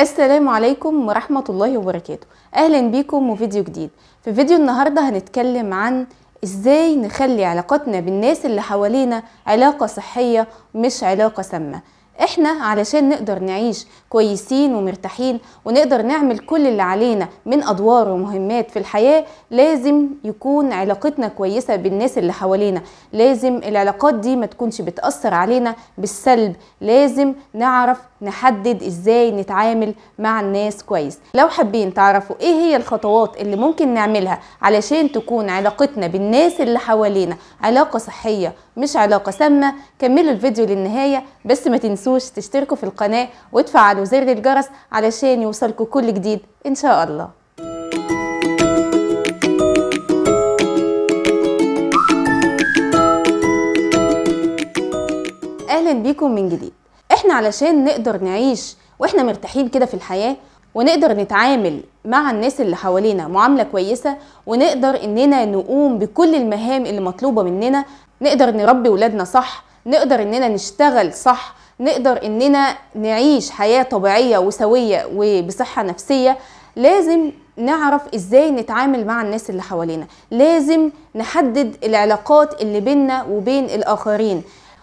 السلام عليكم ورحمة الله وبركاته. اهلا بيكم وفيديو جديد. في فيديو النهاردة هنتكلم عن ازاي نخلي علاقتنا بالناس اللي حوالينا علاقة صحية مش علاقة سامة. احنا علشان نقدر نعيش كويسين ومرتاحين ونقدر نعمل كل اللي علينا من ادوار ومهمات في الحياة، لازم يكون علاقتنا كويسة بالناس اللي حوالينا. لازم العلاقات دي ما تكونش بتأثر علينا بالسلب. لازم نعرف نحدد ازاي نتعامل مع الناس كويس. لو حابين تعرفوا ايه هي الخطوات اللي ممكن نعملها علشان تكون علاقتنا بالناس اللي حوالينا علاقة صحية مش علاقة سامة، كملوا الفيديو للنهاية. بس ما تنسوش تشتركوا في القناة وتفعلوا زر الجرس علشان يوصلكوا كل جديد ان شاء الله. اهلا بيكم من جديد. احنا علشان نقدر نعيش واحنا مرتاحين كده في الحياة، ونقدر نتعامل مع الناس اللي حوالينا معاملة كويسة، ونقدر اننا نقوم بكل المهام اللي مطلوبة مننا، نقدر نربي ولادنا صح، نقدر اننا نشتغل صح، نقدر اننا نعيش حياة طبيعية وسوية وبصحة نفسية، لازم نعرف ازاي نتعامل مع الناس اللي حوالينا. لازم نحدد العلاقات اللي بيننا وبين الآخرين،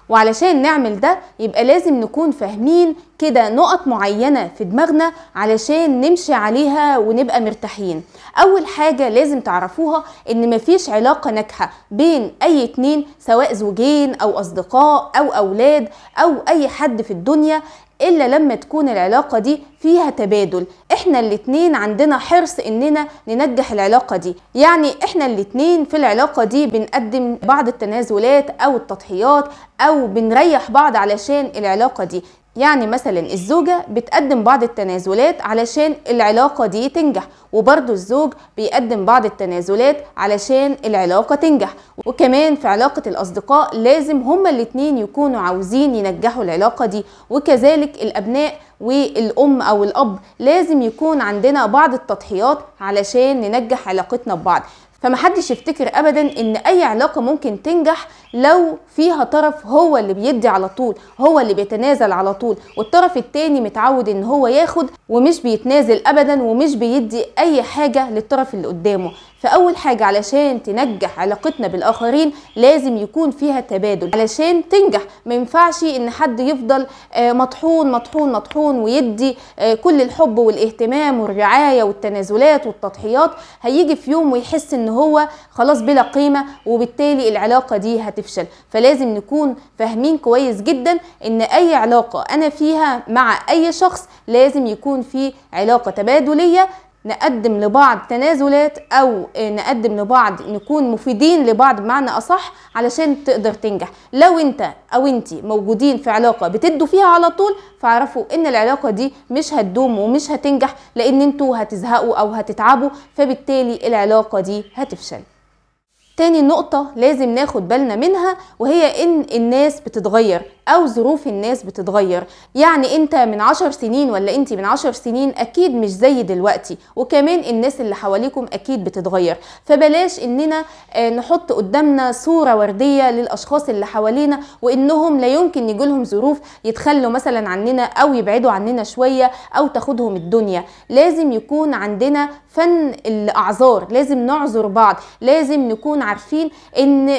وعلشان نعمل ده يبقى لازم نكون فاهمين كده نقط معينة في دماغنا علشان نمشي عليها ونبقى مرتاحين. أول حاجة لازم تعرفوها إن مفيش علاقة ناجحة بين أي اتنين، سواء زوجين أو أصدقاء أو أولاد أو أي حد في الدنيا، إلا لما تكون العلاقة دي فيها تبادل. احنا الاتنين عندنا حرص اننا ننجح العلاقة دي، يعني احنا الاتنين في العلاقة دي بنقدم بعض التنازلات او التضحيات او بنريح بعض علشان العلاقة دي. يعني مثلا الزوجة بتقدم بعض التنازلات علشان العلاقة دي تنجح، وبرضو الزوج بيقدم بعض التنازلات علشان العلاقة تنجح. وكمان في علاقة الأصدقاء لازم هما الاتنين يكونوا عاوزين ينجحوا العلاقة دي، وكذلك الأبناء والأم أو الأب لازم يكون عندنا بعض التضحيات علشان ننجح علاقتنا ببعض. فمحدش يفتكر ابدا ان اي علاقة ممكن تنجح لو فيها طرف هو اللي بيدي على طول، هو اللي بيتنازل على طول، والطرف التاني متعود ان هو ياخد ومش بيتنازل ابدا ومش بيدي اي حاجة للطرف اللي قدامه. فاول حاجة علشان تنجح علاقتنا بالاخرين لازم يكون فيها تبادل علشان تنجح. ما ينفعش ان حد يفضل مطحون مطحون مطحون ويدي كل الحب والاهتمام والرعاية والتنازلات والتضحيات، هيجي في يوم ويحس ان هو خلاص بلا قيمة، وبالتالي العلاقة دي هتفشل. فلازم نكون فاهمين كويس جدا ان اي علاقة انا فيها مع اي شخص لازم يكون في علاقة تبادلية، نقدم لبعض تنازلات او نقدم لبعض، نكون مفيدين لبعض بمعنى اصح علشان تقدر تنجح. لو انت او انتي موجودين في علاقة بتدوا فيها على طول، فاعرفوا ان العلاقة دي مش هتدوم ومش هتنجح، لان انتوا هتزهقوا او هتتعبوا، فبالتالي العلاقة دي هتفشل. تاني نقطة لازم ناخد بالنا منها وهي ان الناس بتتغير او ظروف الناس بتتغير. يعني انت من 10 سنين ولا انت من 10 سنين اكيد مش زي دلوقتي، وكمان الناس اللي حواليكم اكيد بتتغير. فبلاش اننا نحط قدامنا صورة وردية للاشخاص اللي حوالينا وانهم لا يمكن يجيلهم ظروف يتخلوا مثلا عننا او يبعدوا عننا شوية او تاخدهم الدنيا. لازم يكون عندنا فن الاعذار، لازم نعذر بعض. لازم نكون عارفين ان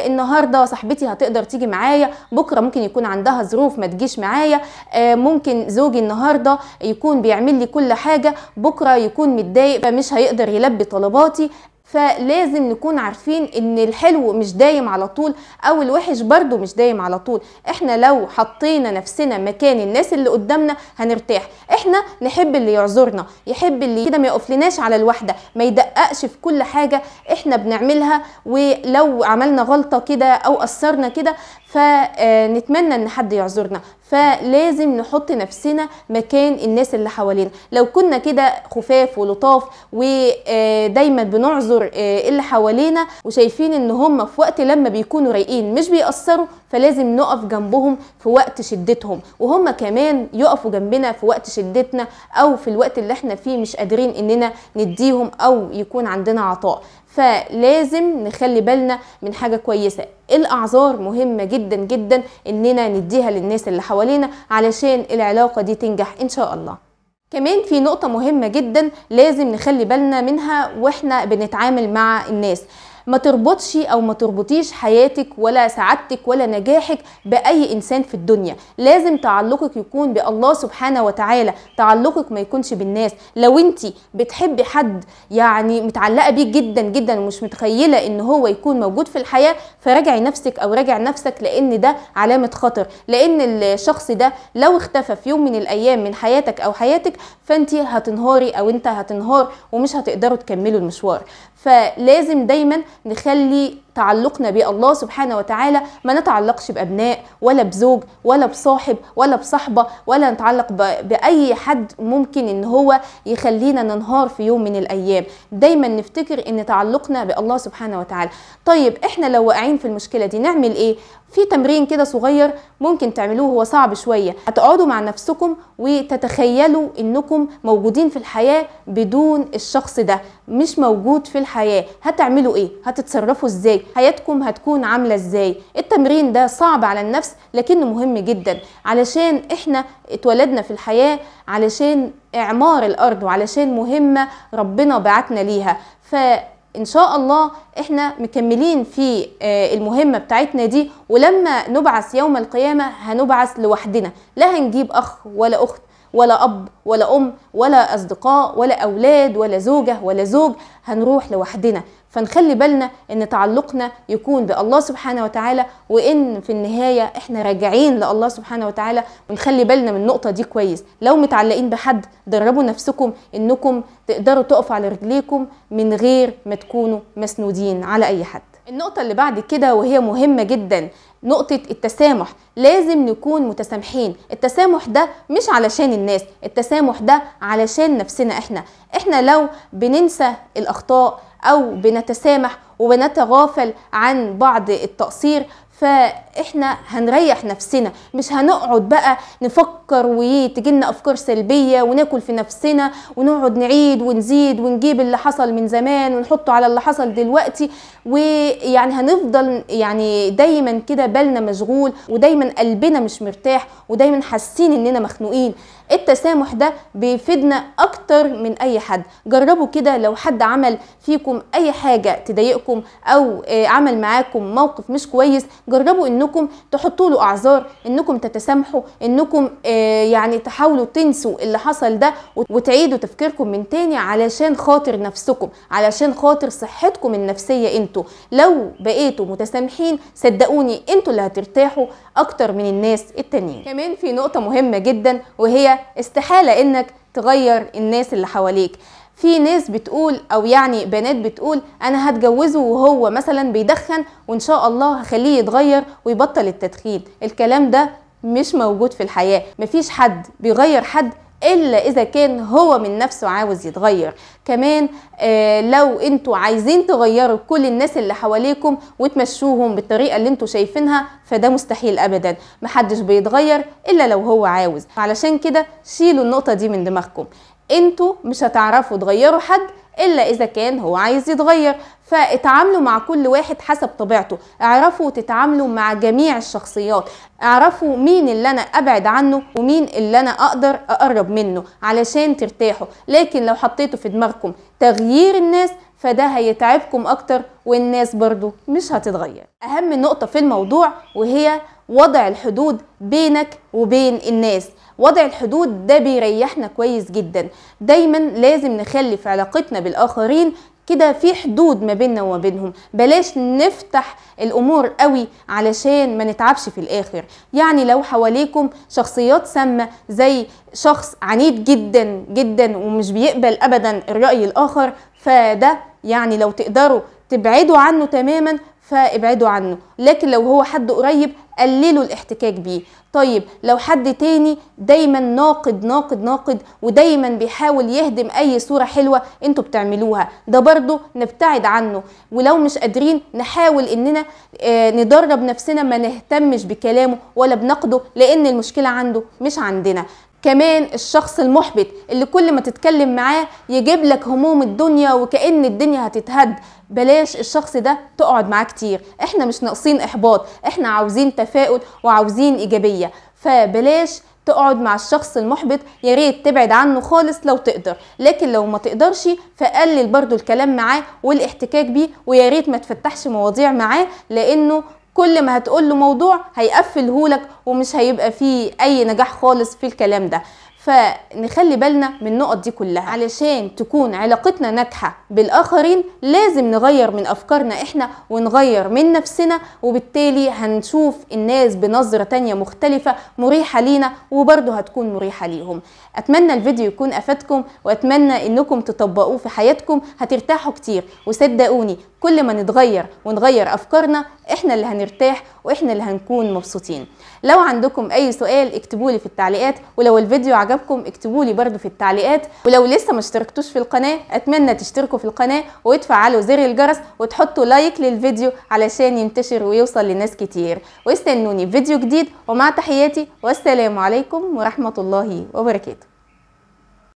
النهارده صاحبتي هتقدر تيجي معايا، بكره ممكن يكون عندها ظروف ما تجيش معايا. ممكن زوجي النهارده يكون بيعمل لي كل حاجه، بكره يكون متضايق فمش هيقدر يلبي طلباتي. فلازم نكون عارفين ان الحلو مش دايم على طول، او الوحش برضو مش دايم على طول. احنا لو حطينا نفسنا مكان الناس اللي قدامنا هنرتاح. احنا نحب اللي يعذرنا، يحب اللي كده ما يقفلناش على الواحدة، ما يدققش في كل حاجة احنا بنعملها، ولو عملنا غلطة كده او قصرنا كده فنتمنى ان حد يعذرنا. فلازم نحط نفسنا مكان الناس اللي حوالينا. لو كنا كده خفاف ولطاف ودايما بنعذر اللي حوالينا وشايفين ان هم في وقت لما بيكونوا رايقين مش بيأثروا، فلازم نقف جنبهم في وقت شدتهم، وهم كمان يقفوا جنبنا في وقت شدتنا او في الوقت اللي احنا فيه مش قادرين اننا نديهم او يكون عندنا عطاء. فلازم نخلي بالنا من حاجة كويسة. الأعذار مهمة جدا جدا إننا نديها للناس اللي حوالينا علشان العلاقة دي تنجح إن شاء الله. كمان في نقطة مهمة جدا لازم نخلي بالنا منها واحنا بنتعامل مع الناس. ما تربطش او ما تربطيش حياتك ولا سعادتك ولا نجاحك باي انسان في الدنيا. لازم تعلقك يكون بالله سبحانه وتعالى، تعلقك ما يكونش بالناس. لو انت بتحبي حد يعني متعلقه بيه جدا جدا ومش متخيله ان هو يكون موجود في الحياه، فراجعي نفسك او راجع نفسك، لان ده علامه خطر. لان الشخص ده لو اختفى في يوم من الايام من حياتك او حياتك، فانت هتنهاري او انت هتنهار ومش هتقدروا تكملوا المشوار. فلازم دايما نخلي تعلقنا بالله سبحانه وتعالى، ما نتعلقش بأبناء ولا بزوج ولا بصاحب ولا بصحبة، ولا نتعلق بأي حد ممكن ان هو يخلينا ننهار في يوم من الأيام. دايما نفتكر ان تعلقنا بالله سبحانه وتعالى. طيب احنا لو واقعين في المشكلة دي نعمل ايه؟ في تمرين كده صغير ممكن تعملوه، هو صعب شوية. هتقعدوا مع نفسكم وتتخيلوا انكم موجودين في الحياة بدون الشخص ده، مش موجود في الحياة. هتعملوا ايه؟ هتتصرفوا ازاي؟ حياتكم هتكون عاملة ازاي؟ التمرين ده صعب على النفس لكنه مهم جدا، علشان احنا اتولدنا في الحياة علشان اعمار الارض وعلشان مهمة ربنا بعتنا ليها. فإن شاء الله احنا مكملين في المهمة بتاعتنا دي، ولما نبعث يوم القيامة هنبعث لوحدنا، لا هنجيب اخ ولا اخت ولا اب ولا ام ولا اصدقاء ولا اولاد ولا زوجة ولا زوج، هنروح لوحدنا. فنخلي بالنا ان تعلقنا يكون بالله سبحانه وتعالى، وان في النهاية احنا راجعين لله سبحانه وتعالى. ونخلي بالنا من النقطة دي كويس. لو متعلقين بحد دربوا نفسكم انكم تقدروا تقفوا على رجليكم من غير ما تكونوا مسنودين على اي حد. النقطة اللي بعد كده وهي مهمة جدا، نقطة التسامح. لازم نكون متسامحين. التسامح ده مش علشان الناس، التسامح ده علشان نفسنا احنا لو بننسى الأخطاء أو بنتسامح وبنتغافل عن بعض التقصير، فاحنا هنريح نفسنا. مش هنقعد بقى نفكر وتجيلنا افكار سلبيه وناكل في نفسنا ونقعد نعيد ونزيد ونجيب اللي حصل من زمان ونحطه على اللي حصل دلوقتي، ويعني هنفضل يعني دايما كده بالنا مشغول ودايما قلبنا مش مرتاح ودايما حاسين اننا مخنوقين. التسامح ده بيفيدنا اكتر من اي حد. جربوا كده، لو حد عمل فيكم اي حاجه تضايقكم او عمل معاكم موقف مش كويس، جربوا انكم تحطوا له اعذار، انكم تتسامحوا، انكم يعني تحاولوا تنسوا اللي حصل ده وتعيدوا تفكيركم من تاني علشان خاطر نفسكم، علشان خاطر صحتكم النفسيه. انتوا لو بقيتوا متسامحين صدقوني انتوا اللي هترتاحوا اكتر من الناس التانيين. كمان في نقطه مهمه جدا، وهي استحاله انك تغير الناس اللي حواليك. في ناس بتقول او يعني بنات بتقول انا هتجوزه وهو مثلا بيدخن وان شاء الله هخليه يتغير ويبطل التدخين. الكلام ده مش موجود في الحياة. مفيش حد بيغير حد الا اذا كان هو من نفسه عاوز يتغير. كمان لو انتوا عايزين تغيروا كل الناس اللي حواليكم وتمشوهم بالطريقة اللي انتوا شايفينها، فده مستحيل ابدا. محدش بيتغير الا لو هو عاوز. علشان كده شيلوا النقطة دي من دماغكم. انتوا مش هتعرفوا تغيروا حد الا اذا كان هو عايز يتغير. فاتعاملوا مع كل واحد حسب طبيعته. اعرفوا تتعاملوا مع جميع الشخصيات. اعرفوا مين اللي انا ابعد عنه ومين اللي انا اقدر اقرب منه علشان ترتاحوا. لكن لو حطيتوا في دماغكم تغيير الناس فده هيتعبكم اكتر والناس برضو مش هتتغير. اهم نقطة في الموضوع وهي وضع الحدود بينك وبين الناس. وضع الحدود ده بيريحنا كويس جدا. دايما لازم نخلي في علاقتنا بالآخرين كده في حدود ما بيننا وما بينهم. بلاش نفتح الأمور قوي علشان ما نتعبش في الآخر. يعني لو حواليكم شخصيات سامة زي شخص عنيد جدا جدا ومش بيقبل أبدا الرأي الآخر، فده يعني لو تقدروا تبعدوا عنه تماما فابعدوا عنه. لكن لو هو حد قريب قللوا الاحتكاك بيه. طيب لو حد تاني دايما ناقد ناقد ناقد ودايما بيحاول يهدم اي صورة حلوة انتوا بتعملوها، ده برضو نبتعد عنه. ولو مش قادرين نحاول اننا ندرب نفسنا ما نهتمش بكلامه ولا بنقده، لان المشكلة عنده مش عندنا. كمان الشخص المحبط اللي كل ما تتكلم معاه يجيب لك هموم الدنيا وكأن الدنيا هتتهد، بلاش الشخص ده تقعد معاه كتير. احنا مش ناقصين احباط، احنا عاوزين تفاؤل وعاوزين ايجابية. فبلاش تقعد مع الشخص المحبط يا ريت تبعد عنه خالص لو تقدر، لكن لو ما تقدرش فقلل برضو الكلام معاه والاحتكاك بيه، ويا ريت ما تفتحش مواضيع معاه، لانه كل ما هتقول له موضوع هيقفلهولك ومش هيبقى فيه اي نجاح خالص في الكلام ده. فنخلي بالنا من النقط دي كلها. علشان تكون علاقتنا ناجحة بالآخرين لازم نغير من أفكارنا إحنا ونغير من نفسنا، وبالتالي هنشوف الناس بنظرة تانية مختلفة مريحة لينا وبرضه هتكون مريحة ليهم. أتمنى الفيديو يكون أفادكم، وأتمنى إنكم تطبقوه في حياتكم، هترتاحوا كتير. وصدقوني كل ما نتغير ونغير أفكارنا إحنا اللي هنرتاح وإحنا اللي هنكون مبسوطين. لو عندكم أي سؤال اكتبولي في التعليقات، ولو الفيديو عجبكم اكتبولي برضو في التعليقات، ولو لسه ما اشتركتوش في القناة أتمنى تشتركوا في القناة وتفعلوا زر الجرس وتحطوا لايك للفيديو علشان ينتشر ويوصل لناس كتير. واستنوني في فيديو جديد، ومع تحياتي والسلام عليكم ورحمة الله وبركاته.